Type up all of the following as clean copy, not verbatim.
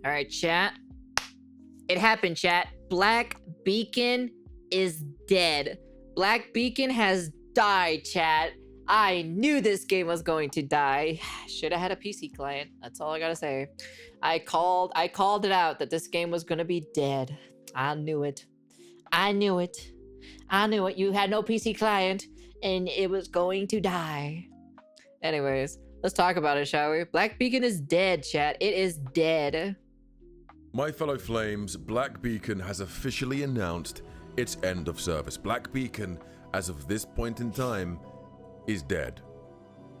All right, chat. It happened, chat. Black Beacon is dead. Black Beacon has died, chat. I knew this game was going to die. Should have had a PC client. That's all I gotta say. I called it out that this game was gonna be dead. I knew it. I knew it. I knew it. You had no PC client, and it was going to die. Anyways, let's talk about it, shall we? Black Beacon is dead, chat. It is dead. My fellow Flames, Black Beacon has officially announced its end of service. Black Beacon, as of this point in time, is dead.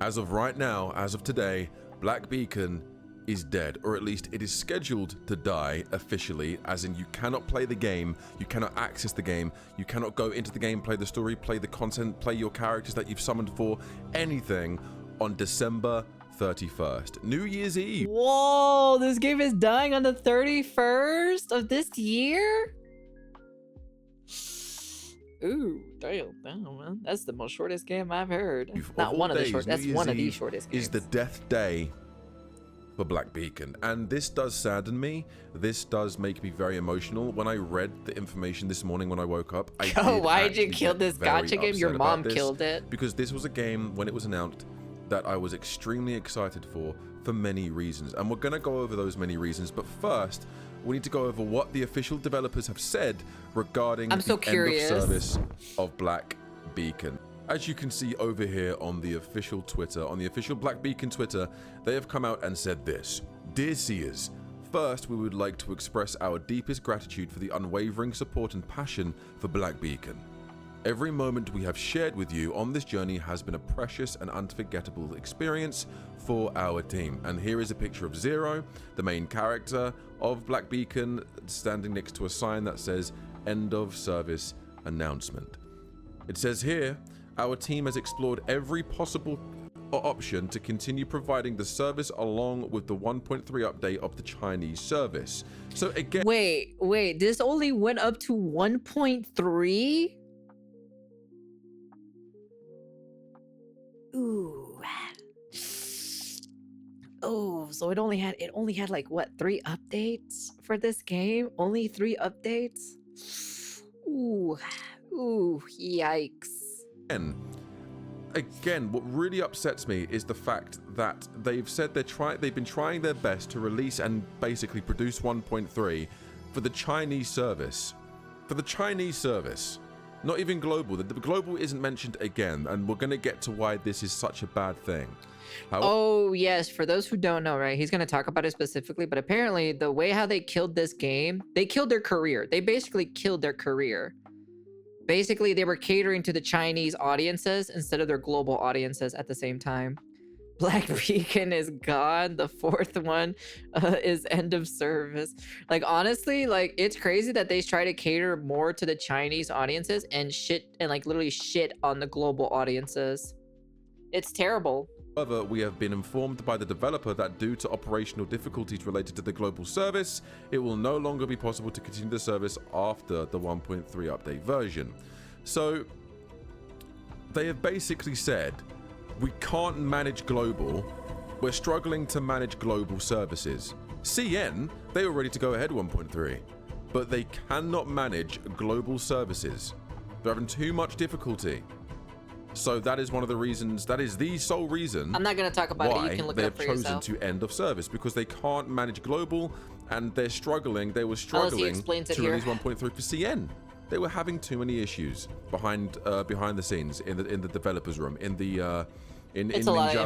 As of right now, as of today, Black Beacon is dead, or at least it is scheduled to die officially, as in you cannot play the game, you cannot access the game, you cannot go into the game, play the story, play the content, play your characters that you've summoned for, anything on December 31st, New Year's Eve. Whoa, this game is dying on the 31st of this year? Ooh, damn, man. That's the most shortest game I've heard. Not one of the short. That's one of the shortest games. Is the death day for Black Beacon, and this does sadden me. This does make me very emotional. When I read the information this morning when I woke up, why did you kill this gacha game? Your mom killed it. Because this was a game when it was announced that I was extremely excited for many reasons, and we're gonna go over those many reasons. But first, we need to go over what the official developers have said regarding the end of service of Black Beacon. As you can see over here on the official Twitter, on the official Black Beacon Twitter, they have come out and said this. Dear Seers, first we would like to express our deepest gratitude for the unwavering support and passion for Black Beacon. Every moment we have shared with you on this journey has been a precious and unforgettable experience for our team. And here is a picture of Zero, the main character of Black Beacon, standing next to a sign that says End of Service Announcement. It says here, our team has explored every possible option to continue providing the service along with the 1.3 update of the Chinese service. So again... Wait, this only went up to 1.3? Ooh. Oh, so it only had like what, 3 updates for this game? Only 3 updates? Ooh, yikes. Again, what really upsets me is the fact that they've said they've been trying their best to release and basically produce 1.3 for the Chinese service. For the Chinese service. Not even global. The global isn't mentioned again, and we're going to get to why this is such a bad thing. Oh, yes. For those who don't know, right, he's going to talk about it specifically, but apparently the way how they killed this game, they killed their career. They basically killed their career. Basically, they were catering to the Chinese audiences instead of their global audiences at the same time. Black Beacon is gone. The 4th one is end of service. Like, honestly, like, it's crazy that they try to cater more to the Chinese audiences and like literally shit on the global audiences. It's terrible. However, we have been informed by the developer that due to operational difficulties related to the global service, it will no longer be possible to continue the service after the 1.3 update version. So they have basically said, we can't manage global. We're struggling to manage global services. CN, they were ready to go ahead 1.3, but they cannot manage global services. They're having too much difficulty. So that is one of the reasons, that is the sole reason I'm not going to talk about it. You can look it up for yourself. They have chosen to end of service because they can't manage global and they're struggling. They were struggling to release 1.3 for CN. They were having too many issues behind the scenes in the developers room, in Ninja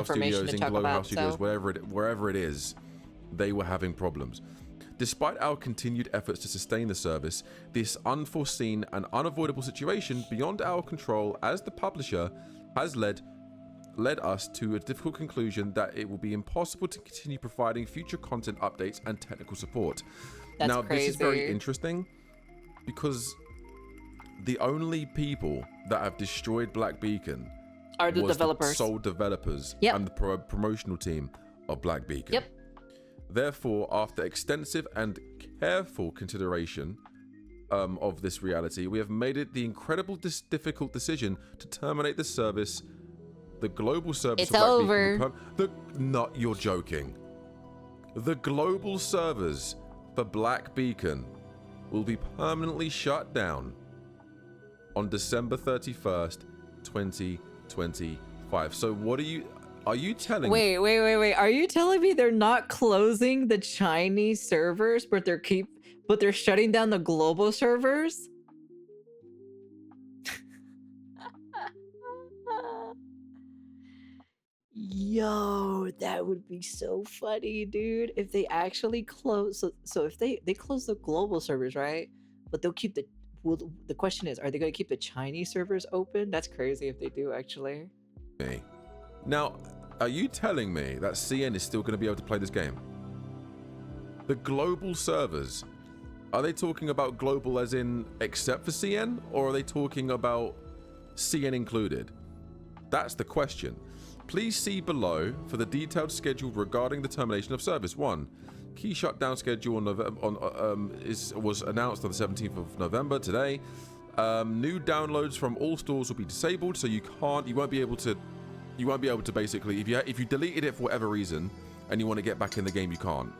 Studios, in Glowhouse Studios, wherever it is, they were having problems. Despite our continued efforts to sustain the service, this unforeseen and unavoidable situation beyond our control as the publisher has led us to a difficult conclusion that it will be impossible to continue providing future content updates and technical support. Now, this is very interesting because the only people that have destroyed Black Beacon are the developers, the sole developers, and the promotional team of Black Beacon. Yep. Therefore, after extensive and careful consideration of this reality, we have made it the incredible difficult decision to terminate the service, the global service. It's over. You're joking. The global servers for Black Beacon will be permanently shut down on December 31st, 2025. So what are you telling me? Wait. Are you telling me they're not closing the Chinese servers, but they're shutting down the global servers? Yo, that would be so funny, dude. If they actually close, so if they close the global servers, right? But they'll keep the question is, are they going to keep the Chinese servers open? That's crazy if they do, actually. Now, are you telling me that CN is still going to be able to play this game? The global servers, are they talking about global as in except for CN, or are they talking about CN included? That's the question. Please see below for the detailed schedule regarding the termination of service. 1. Key shutdown schedule was announced on the 17th of November today. New downloads from all stores will be disabled, so you won't be able to basically, if you deleted it for whatever reason and you want to get back in the game, you can't.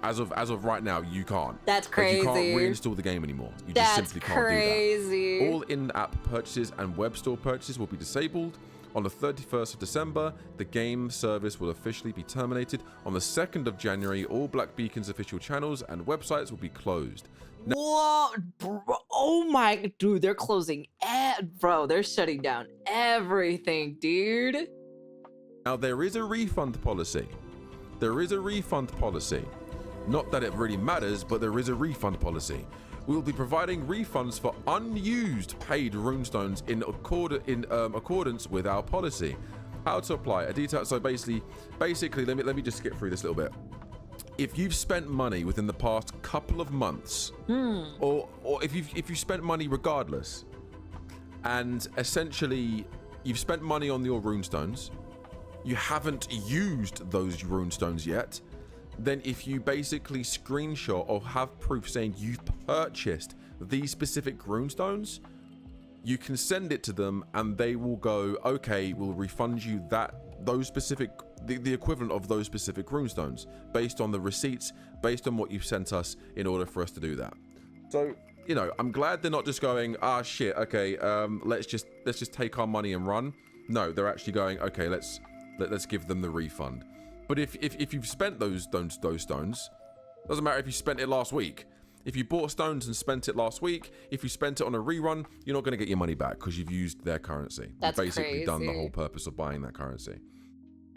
As of right now, you can't. That's crazy. Like, you can't reinstall the game anymore. You just simply can't do that. All in-app purchases and web store purchases will be disabled. On the 31st of December, the game service will officially be terminated. On the 2nd of January, all Black Beacon's official channels and websites will be closed. Whoa, bro, oh my, dude, they're closing, bro, they're shutting down everything, dude. Now, there is a refund policy. Not that it really matters, but there is a refund policy. We will be providing refunds for unused paid runestones in accordance with our policy. How to apply a detail. So basically, let me just skip through this a little bit. If you've spent money within the past couple of months, or if you spent money regardless, and essentially you've spent money on your runestones, you haven't used those runestones yet, then if you basically screenshot or have proof saying you've purchased these specific runestones, you can send it to them and they will go, okay, we'll refund you the equivalent of those specific runestones based on the receipts, based on what you've sent us in order for us to do that. So, you know, I'm glad they're not just going, shit, okay, let's just take our money and run. No, they're actually going, okay, let's give them the refund. But if you've spent those stones, doesn't matter if you spent it last week. If you bought stones and spent it last week, if you spent it on a rerun, you're not going to get your money back because you've used their currency. That's You've basically crazy. done the whole purpose of buying that currency.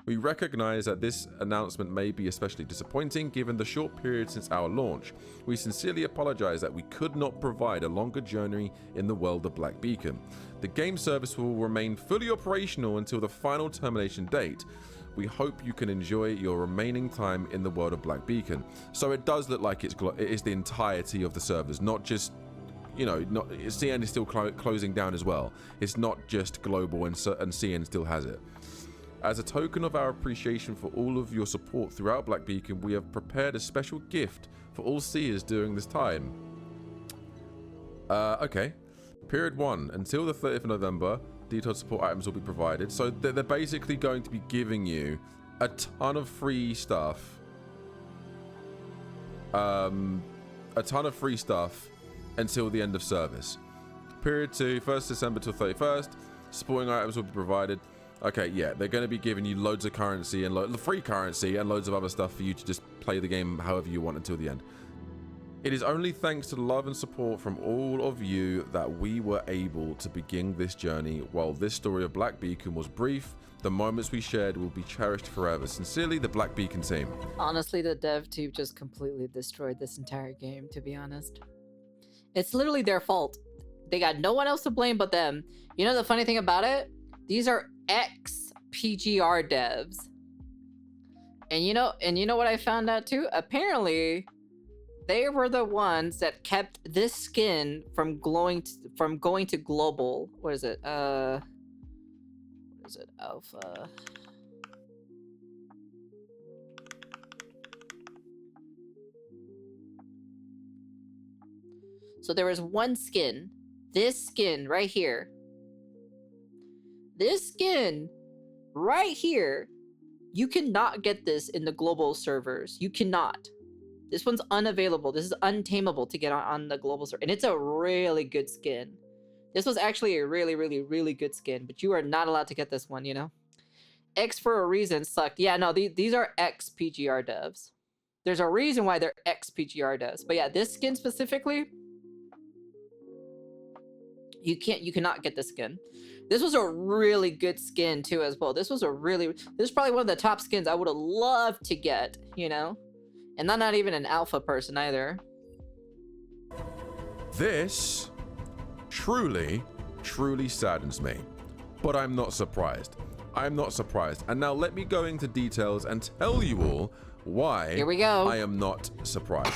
We recognize that this announcement may be especially disappointing given the short period since our launch. We sincerely apologize that we could not provide a longer journey in the world of Black Beacon. The game service will remain fully operational until the final termination date. We hope you can enjoy your remaining time in the world of Black Beacon. So it does look like it is the entirety of the servers, not just, you know, CN is still closing down as well. It's not just global and CN still has it. As a token of our appreciation for all of your support throughout Black Beacon, we have prepared a special gift for all seers during this time. Okay. Period 1. Until the 30th of November, detailed support items will be provided. So they're basically going to be giving you a ton of free stuff. A ton of free stuff until the end of service. Period 2, 1st December till 31st. Supporting items will be provided. Okay, yeah, they're going to be giving you loads of currency and free currency and loads of other stuff for you to just play the game however you want until the end. It is only thanks to the love and support from all of you that we were able to begin this journey. While this story of Black Beacon was brief, the moments we shared will be cherished forever. Sincerely, the Black Beacon team. Honestly, the dev team just completely destroyed this entire game, to be honest. It's literally their fault. They got no one else to blame but them. You know the funny thing about it? These are ex-PGR devs. And you know what I found out too? Apparently, they were the ones that kept this skin from going to global. What is it? What is it? Alpha. So there was one skin. This skin right here. This skin right here You cannot get this in the global servers. You cannot. This one's unavailable. This is untamable to get on the global server. And it's a really good skin. This was actually a really, really, really good skin, but you are not allowed to get this one, you know? X for a reason sucked. Yeah, no, these are ex PGR devs. There's a reason why they're ex PGR devs. But yeah, this skin specifically, you cannot get this skin. This was a really good skin too as well. This was probably one of the top skins I would have loved to get, you know? And I'm not even an alpha person either. This truly, truly saddens me, but I'm not surprised. I'm not surprised. And now let me go into details and tell you all why Here we go. I am not surprised.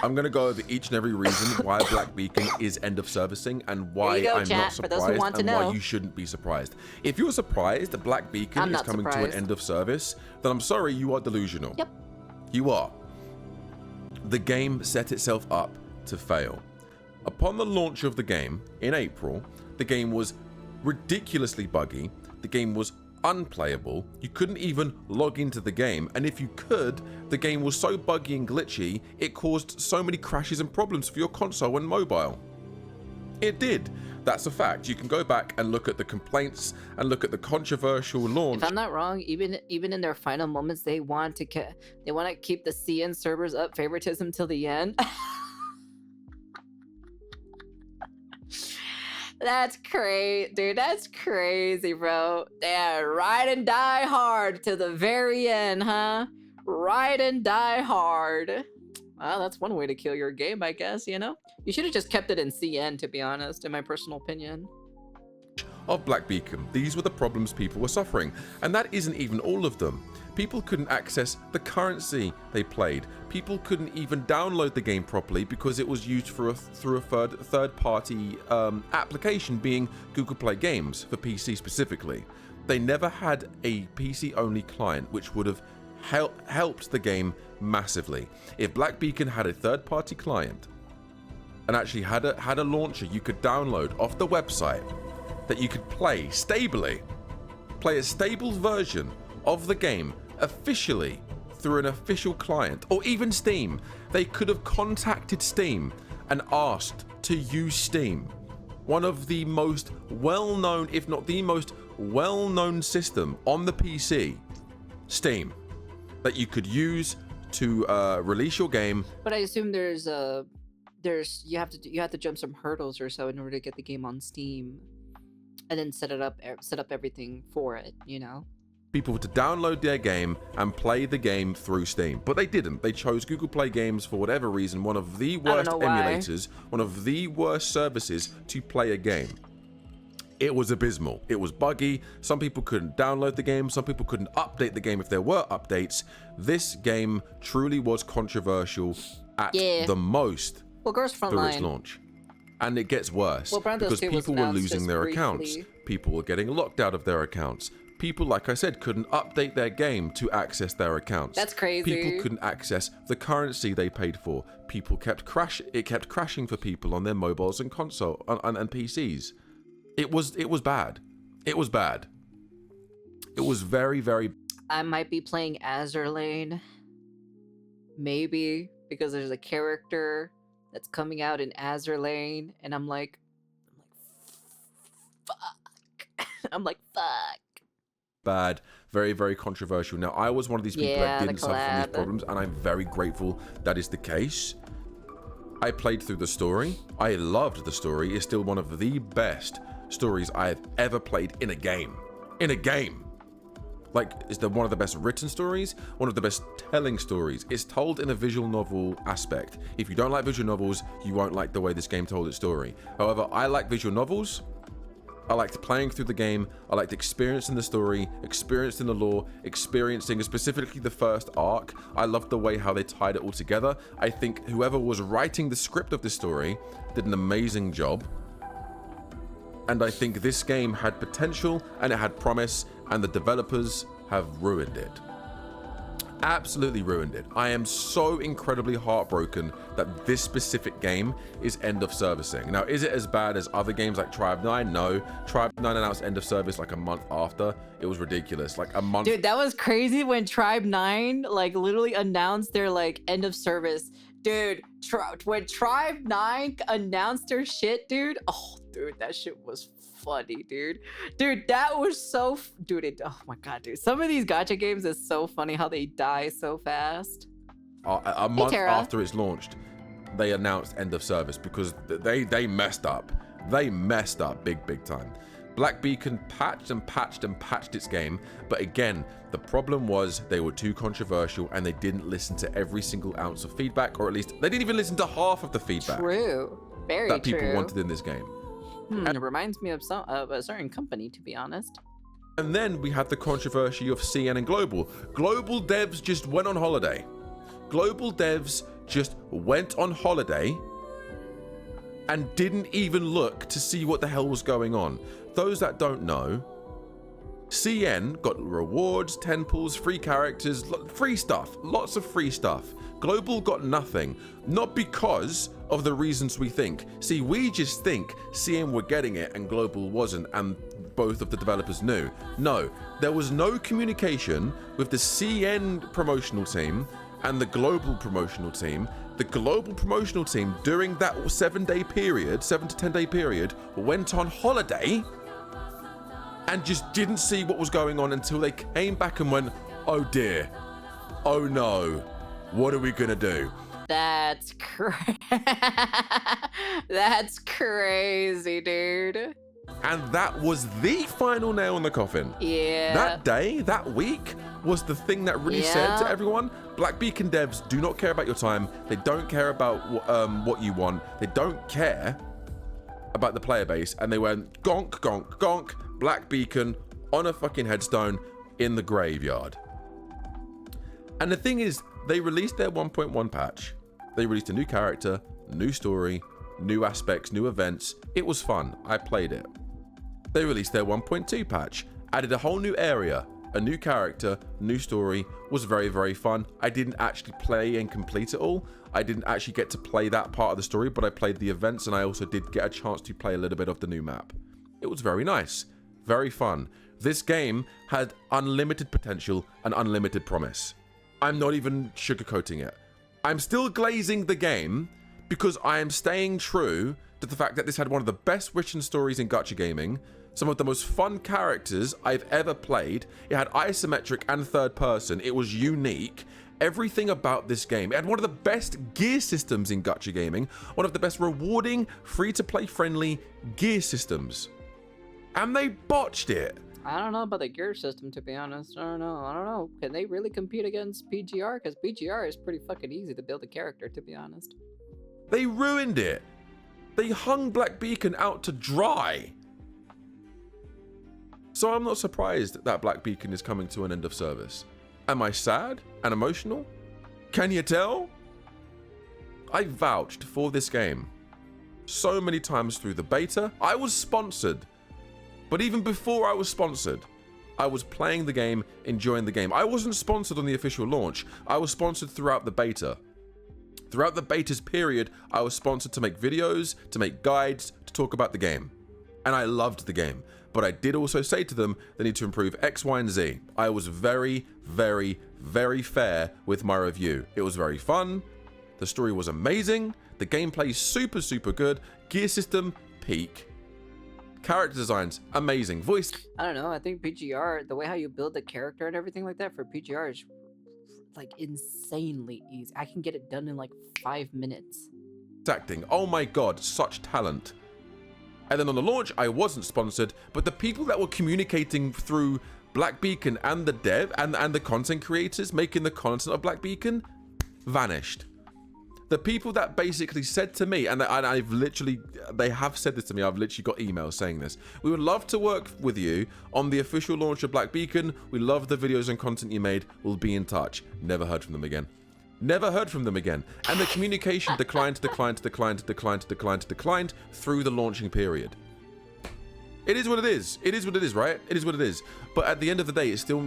I'm going to go over each and every reason why Black Beacon is end of servicing and why go, I'm chat, not for those who surprised want to and know. why you shouldn't be surprised. If you're surprised that Black Beacon is coming to an end of service, then I'm sorry, you are delusional. Yep. You are. The game set itself up to fail. Upon the launch of the game in April, the game was ridiculously buggy. The game was unplayable. You couldn't even log into the game, and if you could, the game was so buggy and glitchy it caused so many crashes and problems for your console and mobile. It did. That's a fact. You can go back and look at the complaints and look at the controversial launch. If I'm not wrong, even in their final moments, they want to keep the CN servers up favoritism till the end. That's crazy, dude. That's crazy, bro. Yeah, ride and die hard to the very end, huh? Ride and die hard. Well, that's one way to kill your game, I guess, you know? You should have just kept it in CN, to be honest, in my personal opinion. Of Black Beacon, these were the problems people were suffering, and that isn't even all of them. People couldn't access the currency they played. People couldn't even download the game properly because it was used through a third-party application, being Google Play Games for PC specifically. They never had a PC-only client, which would have helped the game massively. If Black Beacon had a third-party client and actually had a launcher you could download off the website that you could play stably, play a stable version of the game officially through an official client, or even Steam, they could have contacted Steam and asked to use Steam, one of the most well-known, if not the most well-known system on the PC, Steam, that you could use to release your game. But I assume you have to jump some hurdles or so in order to get the game on Steam, and then set up everything for it, you know? People to download their game and play the game through Steam, but they didn't. They chose Google Play Games for whatever reason, one of the worst emulators, one of the worst services to play a game. It was abysmal. It was buggy. Some people couldn't download the game. Some people couldn't update the game if there were updates. This game truly was controversial at the most through its launch. And it gets worse because people were losing their accounts. People were getting locked out of their accounts. People, like I said, couldn't update their game to access their accounts. That's crazy. People couldn't access the currency they paid for. People kept crashing for people on their mobiles and console and PCs. It was bad. It was bad. It was very, very. I might be playing Azurlane, maybe, because there's a character that's coming out in Azurlane, and I'm like, fuck. I'm like, fuck. Bad, very, very controversial. Now, I was one of these people that didn't suffer from these problems, and I'm very grateful that is the case. I played through the story. I loved the story. It's still one of the best stories I have ever played in a game. In a game. Like, it's one of the best written stories, one of the best telling stories. It's told in a visual novel aspect. If you don't like visual novels, you won't like the way this game told its story. However, I like visual novels. I liked playing through the game. I liked experiencing the story, experiencing the lore, experiencing specifically the first arc. I loved the way how they tied it all together. I think whoever was writing the script of this story did an amazing job. And I think this game had potential and it had promise, and the developers have ruined it. Absolutely ruined it. I am so incredibly heartbroken that this specific game is end of servicing. Now, is it as bad as other games like Tribe 9? No. Tribe 9 announced end of service like a month after. It was ridiculous. Like a month. Dude, that was crazy when Tribe 9 like literally announced their like end of service. Dude, when Tribe 9 announced their shit, dude. Oh, dude, that shit was funny, dude. Dude, that was so oh my god, dude. Some of these gacha games is so funny how they die so fast. A month after it's launched, they announced end of service because they messed up. They messed up big time. Black Beacon patched its game, but again, the problem was they were too controversial and they didn't listen to every single ounce of feedback, or at least they didn't even listen to half of the feedback. True. Very that people true. wanted in this game. It reminds me of a certain company, to be honest. And then we had the controversy of CN and Global. Global devs just went on holiday. Global devs just went on holiday and didn't even look to see what the hell was going on. Those that don't know, CN got rewards, 10 pulls, free characters, free stuff, lots of free stuff. Global got nothing, not because of the reasons we think. See, we just think CN were getting it and Global wasn't, and both of the developers knew. No, there was no communication with the CN promotional team and the Global promotional team. The Global promotional team during that 7 to 10 day period, went on holiday and just didn't see what was going on until they came back and went, oh dear, oh no, what are we gonna do? That's That's crazy, dude. And that was the final nail in the coffin. Yeah. That day, that week, was the thing that really said to everyone, Black Beacon devs do not care about your time. They don't care about what you want. They don't care about the player base. And they went gonk, gonk, gonk, Black Beacon on a fucking headstone in the graveyard. And the thing is, they released their 1.1 patch. They released a new character, new story, new aspects, new events. It was fun. I played it. They released their 1.2 patch, added a whole new area, a new character, new story. Was very, very fun. I didn't actually play and complete it all. I didn't actually get to play that part of the story, but I played the events and I also did get a chance to play a little bit of the new map. It was very nice, very fun. This game had unlimited potential and unlimited promise. I'm not even sugarcoating it. I'm still glazing the game because I am staying true to the fact that this had one of the best written stories in gacha gaming, some of the most fun characters I've ever played. It had isometric and third person. It was unique. Everything about this game. It had one of the best gear systems in gacha gaming, one of the best rewarding, free-to-play friendly gear systems. And they botched it. I don't know about the gear system, to be honest. I don't know. Can they really compete against PGR? Because PGR is pretty fucking easy to build a character, to be honest. They ruined it. They hung Black Beacon out to dry. So I'm not surprised that Black Beacon is coming to an end of service. Am I sad and emotional? Can you tell? I vouched for this game so many times through the beta. I was sponsored. But even before I was sponsored, I was playing the game, enjoying the game. I wasn't sponsored on the official launch. I was sponsored throughout the beta. Throughout the beta's period, I was sponsored to make videos, to make guides, to talk about the game. And I loved the game. But I did also say to them, they need to improve X, Y, and Z. I was very, very, very fair with my review. It was very fun. The story was amazing. The gameplay super, super good. Gear system, peak. Character designs, amazing. Voice. I don't know. I think PGR, the way how you build the character and everything like that for PGR is like insanely easy. I can get it done in like 5 minutes. Acting. Oh my god, such talent. And then on the launch, I wasn't sponsored, but the people that were communicating through Black Beacon and the dev and the content creators making the content of Black Beacon vanished. The people that basically said to me, and I've literally, they have said this to me, I've literally got emails saying this. We would love to work with you on the official launch of Black Beacon. We love the videos and content you made. We'll be in touch. Never heard from them again. Never heard from them again. And the communication declined through the launching period. It is what it is. It is what it is, right? It is what it is. But at the end of the day, it still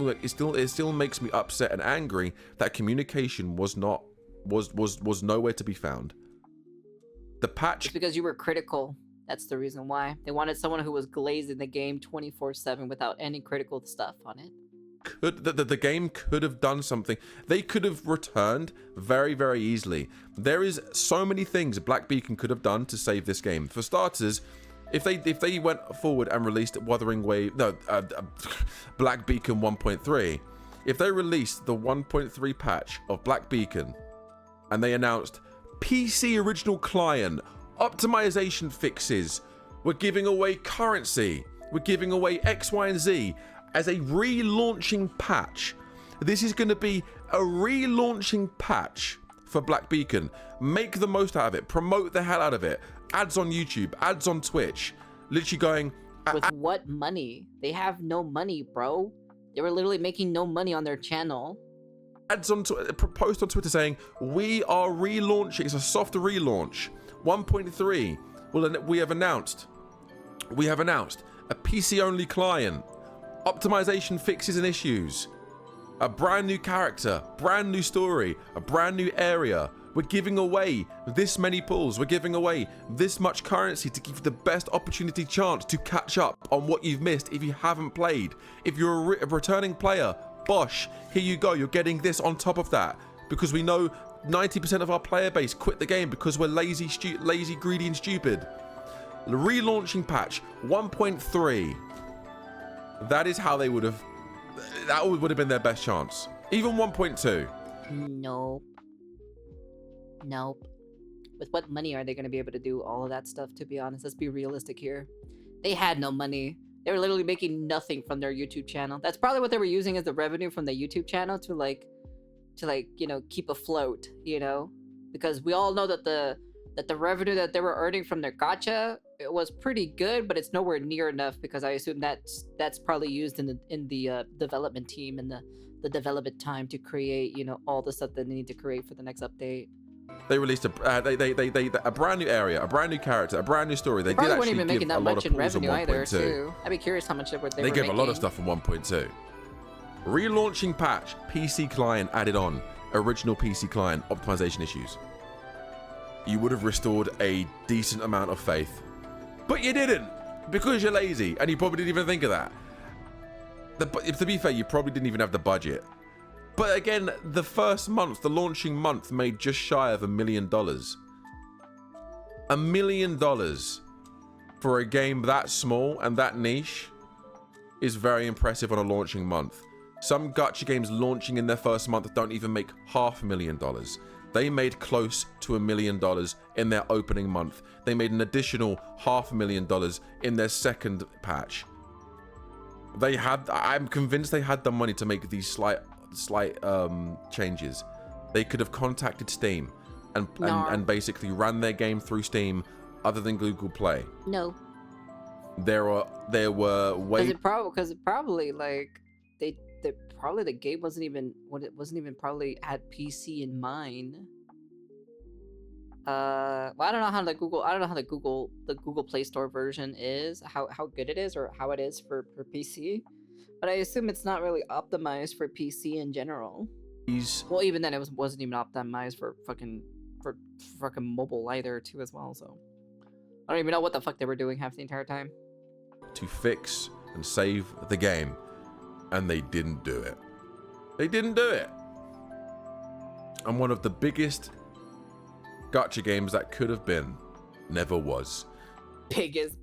makes me upset and angry that communication was nowhere to be found. The patch. It's because you were critical. That's the reason why. They wanted someone who was glazing the game 24/7 without any critical stuff on it. The game could have done something. They could have returned very, very easily. There is so many things Black Beacon could have done to save this game. For starters, if they went forward and released Black Beacon 1.3, if they released the 1.3 patch of Black Beacon and they announced PC original client, optimization fixes, we're giving away currency, we're giving away X, Y, and Z as a relaunching patch. This is going to be a relaunching patch for Black Beacon. Make the most out of it, promote the hell out of it. Ads on YouTube, ads on Twitch, literally going. With what money? They have no money, bro. They were literally making no money on their channel. Ads on post on Twitter saying we are relaunching. It's a soft relaunch. 1.3. Well, we have announced a PC only client, optimization fixes and issues, a brand new character, brand new story, a brand new area. We're giving away this many pulls. We're giving away this much currency to give you the best opportunity chance to catch up on what you've missed if you haven't played. If you're a returning player, bosh, here you go. You're getting this on top of that, because we know 90% of our player base quit the game because we're lazy, greedy, and stupid. The relaunching patch 1.3. That is how they would have. That would have been their best chance. Even 1.2. Nope. With what money are they going to be able to do all of that stuff, to be honest? Let's be realistic here. They had no money. They were literally making nothing from their YouTube channel. That's probably what they were using as the revenue from the YouTube channel to keep afloat, because we all know that the revenue that they were earning from their gacha, it was pretty good, but it's nowhere near enough, because I assume that's probably used in the development team and the development time to create, all the stuff that they need to create for the next update. They released a brand new area, a brand new character, a brand new story. They did actually even making give that a lot much of in pulls on revenue either, 1.2. too. I'd be curious how much they were They gave a lot of stuff in 1.2. Relaunching patch, PC client added on, original PC client, optimization issues. You would have restored a decent amount of faith, but you didn't, because you're lazy, and you probably didn't even think of that. To be fair, you probably didn't even have the budget. But again, the first month, the launching month, made just shy of $1 million. $1 million for a game that small and that niche is very impressive on a launching month. Some gacha games launching in their first month don't even make $500,000. They made close to $1 million in their opening month. They made an additional $500,000 in their second patch. I'm convinced they had the money to make these slight changes. They could have contacted Steam and basically ran their game through Steam other than Google Play. No. There were ways. Because it probably the game wasn't even probably had PC in mind. I don't know how the Google Play Store version is, how good it is, or how it is for PC. But I assume it's not really optimized for PC in general. Well, even then, it wasn't even optimized for fucking mobile either, too, as well. So I don't even know what the fuck they were doing half the entire time. To fix and save the game, and they didn't do it. They didn't do it. And one of the biggest gacha games that could have been never was. Biggest.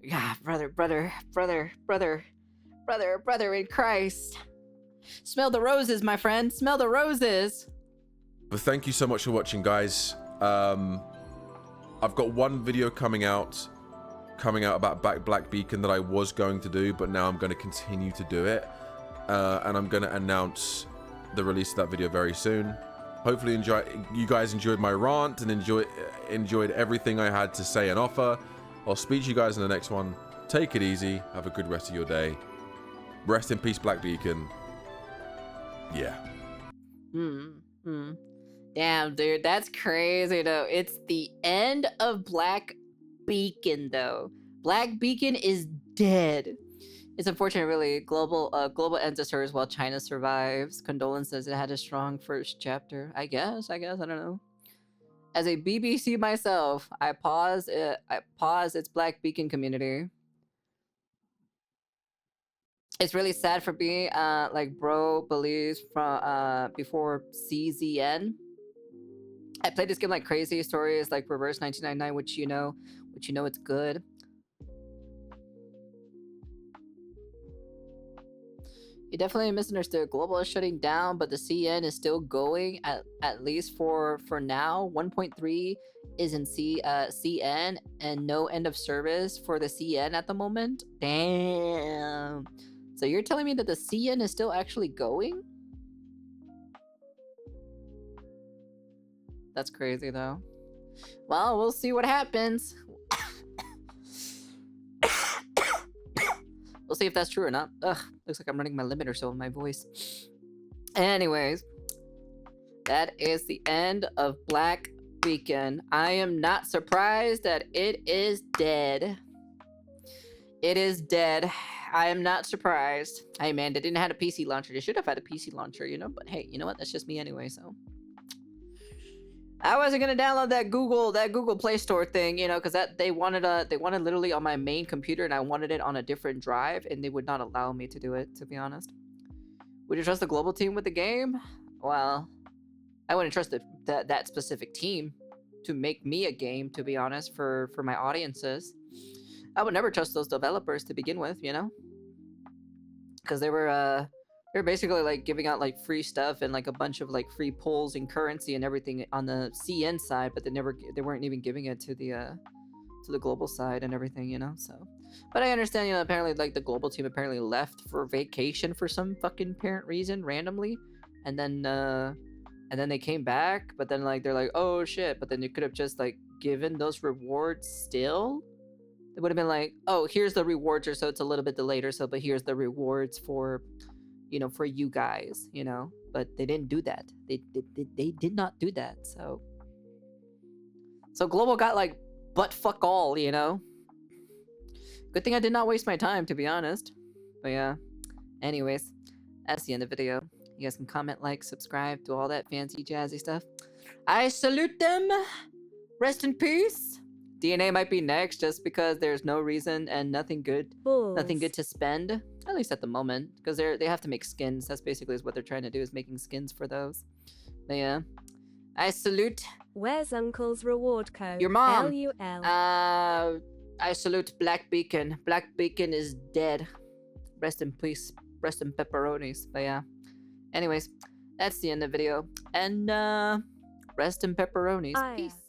God, brother in Christ. Smell the roses, my friend. Smell the roses. But thank you so much for watching, guys. I've got one video coming out about Black Beacon that I was going to do, but now I'm going to continue to do it. And I'm going to announce the release of that video very soon. Hopefully you guys enjoyed my rant and enjoyed everything I had to say and offer. I'll speak to you guys in the next one. Take it easy. Have a good rest of your day. Rest in peace, Black Beacon. Yeah. Damn, dude, that's crazy, though. It's the end of Black Beacon, though. Black Beacon is dead. It's unfortunate, really. Global ends its hers while China survives. Condolences. It had a strong first chapter. I guess. I don't know. As a BBC myself, I pause its Black Beacon community. It's really sad for me. Like bro believes from before CZN. I played this game like crazy. Stories like Reverse 1999, which you know it's good. You definitely misunderstood. Global is shutting down, but the CN is still going at least for now. 1.3 is in CN and no end of service for the CN at the moment. Damn. So you're telling me that the CN is still actually going? That's crazy though. Well, we'll see what happens. We'll see if that's true or not. Ugh, looks like I'm running my limit or so in my voice. Anyways, that is the end of Black Beacon. I am not surprised that it is dead. It is dead. I am not surprised. Hey man, they didn't have a PC launcher. They should have had a PC launcher, you know? But hey, you know what? That's just me anyway, so. I wasn't gonna download that Google Play Store thing, you know, because they wanted literally on my main computer, and I wanted it on a different drive, and they would not allow me to do it, to be honest. Would you trust the global team with the game? Well, I wouldn't trust that specific team to make me a game, to be honest, for my audiences. I would never trust those developers to begin with, you know, because they were basically like giving out like free stuff and like a bunch of like free pulls and currency and everything on the CN side, but they weren't even giving it to the global side and everything, you know. So, but I understand, you know, apparently like the global team apparently left for vacation for some fucking apparent reason randomly, and then they came back, but then like they're like, oh shit, but then you could have just like given those rewards still. It would have been like, oh, here's the rewards, or so it's a little bit delayed or so, but here's the rewards for, you know, for you guys, you know. But they didn't do that. They did not do that. So global got like butt fuck all, you know. Good thing I did not waste my time, to be honest. But yeah, anyways, that's the end of the video. You guys can comment, like, subscribe, do all that fancy jazzy stuff. I salute them. Rest in peace. DNA might be next, just because there's no reason and nothing good to spend, at least at the moment, because they have to make skins. That's basically what they're trying to do, is making skins for those. But yeah, I salute. Where's Uncle's reward code? Your mom. LUL. I salute Black Beacon. Black Beacon is dead. Rest in peace. Rest in pepperonis. But yeah. Anyways, that's the end of the video. And rest in pepperonis. Peace.